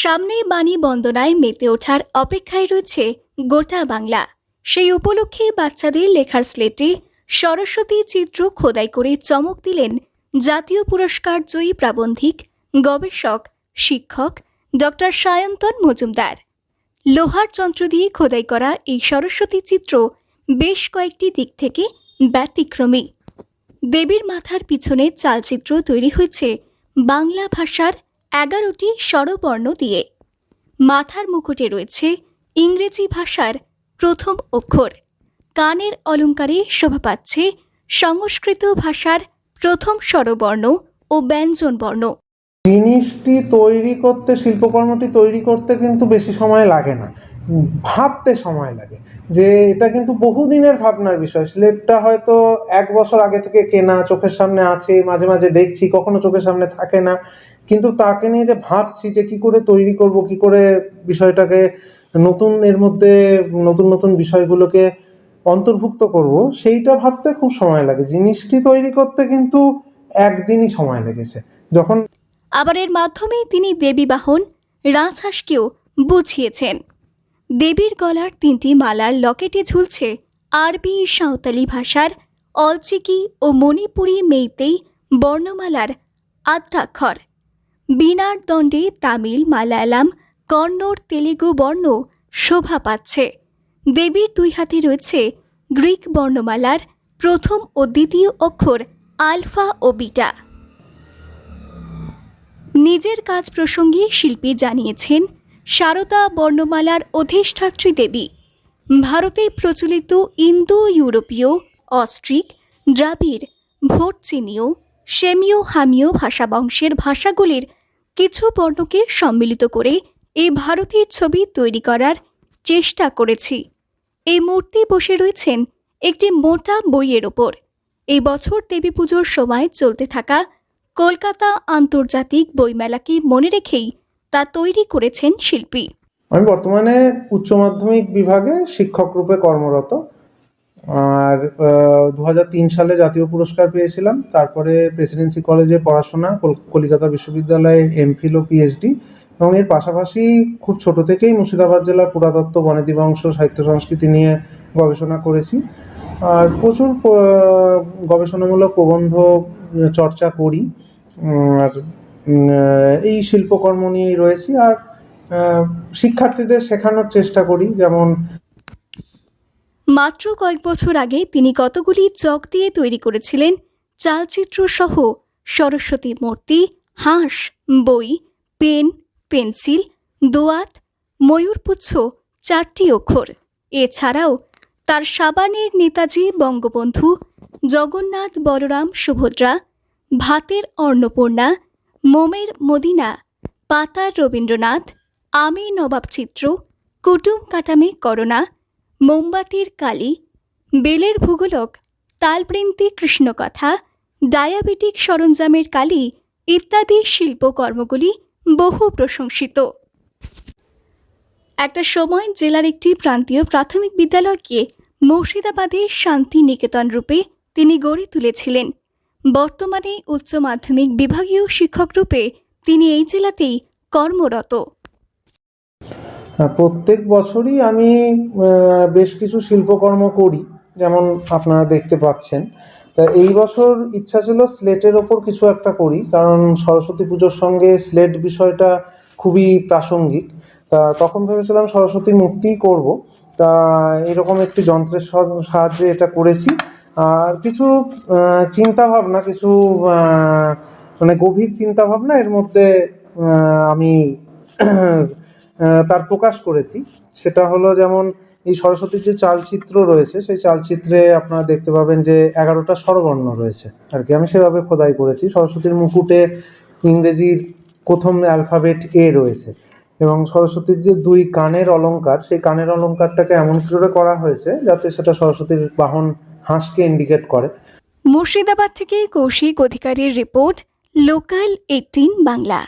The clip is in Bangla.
সামনে বাণী বন্দনায় মেতে ওঠার অপেক্ষায় রয়েছে গোটা বাংলা। সেই উপলক্ষে বাচ্চাদের লেখার স্লেটে সরস্বতী চিত্র খোদাই করে চমক দিলেন জাতীয় পুরস্কার জয়ী প্রাবন্ধিক, গবেষক, শিক্ষক ডক্টর সায়ন্তন মজুমদার। লোহার যন্ত্র দিয়ে খোদাই করা এই সরস্বতী চিত্র বেশ কয়েকটি দিক থেকে ব্যতিক্রমী। দেবীর মাথার পিছনে চালচিত্র তৈরি হয়েছে বাংলা ভাষার 11টি স্বরবর্ণ দিয়ে। মাথার মুকুটে রয়েছে ইংরেজি ভাষার প্রথম অক্ষর। কানের অলঙ্কারে শোভা পাচ্ছে সংস্কৃত ভাষার প্রথম স্বরবর্ণ ও ব্যঞ্জনবর্ণ। জিনিসটি তৈরি করতে, শিল্পকর্মটি তৈরি করতে কিন্তু বেশি সময় লাগে না, ভাবতে সময় লাগে। যে এটা কিন্তু বহুদিনের ভাবনার বিষয়। স্লেটটা হয়তো 1 বছর আগে থেকে কেনা, চোখের সামনে আছে, মাঝে মাঝে দেখছি, কখনো চোখের সামনে থাকে না, কিন্তু তাকে নিয়ে যে ভাবছি যে কী করে তৈরি করব, কী করে বিষয়টাকে নতুন, এর মধ্যে নতুন নতুন বিষয়গুলোকে অন্তর্ভুক্ত করব, সেইটা ভাবতে খুব সময় লাগে। জিনিসটি তৈরি করতে কিন্তু একদিনই সময় লেগেছে। যখন আবার এর মাধ্যমে তিনি দেবী বাহন রাজহাঁসকেও বুঝিয়েছেন। দেবীর গলার 3টি মালার লকেটে ঝুলছে আরবি, সাঁওতালি ভাষার অলচিকি ও মণিপুরি মেইতেই বর্ণমালার আদ্যাক্ষর। বীণার দণ্ডে তামিল, মালায়ালাম, কন্নড়, তেলেগু বর্ণ শোভা পাচ্ছে। দেবীর 2 হাতে রয়েছে গ্রিক বর্ণমালার প্রথম ও দ্বিতীয় অক্ষর আলফা ও বিটা। নিজের কাজ প্রসঙ্গে শিল্পী জানিয়েছেন, সারদা বর্ণমালার অধিষ্ঠাত্রী দেবী। ভারতে প্রচলিত ইন্দো ইউরোপীয়, অস্ট্রিক, দ্রাবিড়, ভোটচীনীয়, সেমীয় হামীয় ভাষাবংশের ভাষাগুলির কিছু বর্ণকে সম্মিলিত করে এই ভারতের ছবি তৈরি করার চেষ্টা করেছি। এই মূর্তি বসে রয়েছেন একটি মোটা বইয়ের ওপর। এই বছর দেবী পুজোর সময় চলতে থাকা কলকাতা আন্তর্জাতিক বইমেলাকে মনে রেখেই তা তৈরি করেছেন শিল্পী। আমি বর্তমানে উচ্চ মাধ্যমিক বিভাগে শিক্ষক রূপে কর্মরত। আর 2003 সালে জাতীয় পুরস্কার পেয়েছিলাম। তারপরে প্রেসিডেন্সি কলেজে পড়াশোনা, কলকাতা বিশ্ববিদ্যালয়ে এমফিল ও পিএইচডি, এবং এর পাশাপাশি খুব ছোট থেকেই মুর্শিদাবাদ জেলার পুরাতত্ত্ব, বনেদি বংশ, সাহিত্য সংস্কৃতি নিয়ে গবেষণা করেছি। আর প্রচুর গবেষণামূলক প্রবন্ধ চর্চা করি। আর এই শিল্পকর্ম নিয়েই রয়েছি। আর শিক্ষার্থীদের শেখানোর চেষ্টা করি। যেমন মাত্র কয়েক বছর আগে তিনি কতগুলি চক দিয়ে তৈরি করেছিলেন চালচিত্র সহ সরস্বতী মূর্তি, হাঁস, বই, পেন, পেন্সিল, দোয়াত, ময়ূরপুচ্ছ, 4টি অক্ষর। এছাড়াও তার সাবানের নেতাজি, বঙ্গবন্ধু, জগন্নাথ, বলরাম, সুভদ্রা, ভাতের অন্নপূর্ণা, মোমের মদিনা, পাতার রবীন্দ্রনাথ, আমি নবাব চিত্র, কুটুম কাটামে করোনা, মোমবাতির কালী, বেলের ভূগোলক, তালবৃন্তি কৃষ্ণকথা, ডায়াবেটিক সরঞ্জামের কালী ইত্যাদি শিল্পকর্মগুলি বহু প্রশংসিত। একটা সময় জেলার একটি প্রান্তীয় প্রাথমিক বিদ্যালয়কে মুর্শিদাবাদের শান্তি নিকেতন রূপে তিনি গড়ে তুলেছিলেন। বর্তমানে উচ্চ মাধ্যমিক বিভাগীয় শিক্ষক রূপে তিনি এই জেলাতেই কর্মরত। প্রত্যেক বছরই আমি বেশ কিছু শিল্পকর্ম করি, যেমন আপনারা দেখতে পাচ্ছেন। তা এই বছর ইচ্ছা ছিল স্লেটের ওপর কিছু একটা করি, কারণ সরস্বতী পুজোর সঙ্গে স্লেট বিষয়টা খুবই প্রাসঙ্গিক। তা তখন ভেবেছিলাম সরস্বতী মূর্তিই করব। তা এরকম একটি যন্ত্রের সাহায্যে এটা করেছি। আর কিছু চিন্তাভাবনা, কিছু মানে গভীর চিন্তাভাবনা এর মধ্যে আমি তার প্রকাশ করেছি। সেটা হলো, যেমন এই সরস্বতীর যে চালচিত্র রয়েছে, সেই চালচিত্রে আপনারা দেখতে পাবেন যে 11টা স্বরবর্ণ রয়েছে আর কি। আমি সেভাবে খোদাই করেছি। সরস্বতীর মুকুটে ইংরেজির প্রথম অ্যালফাবেট এ রয়েছে, এবং সরস্বতীর যে 2 কানের অলঙ্কার, সেই কানের অলঙ্কারটাকে এমন করে করা হয়েছে যাতে সেটা সরস্বতীর বাহন হাঁসকে ইন্ডিকেট করে। মুর্শিদাবাদ থেকে কৌশিক অধিকারীর রিপোর্ট, লোকাল 18 বাংলা।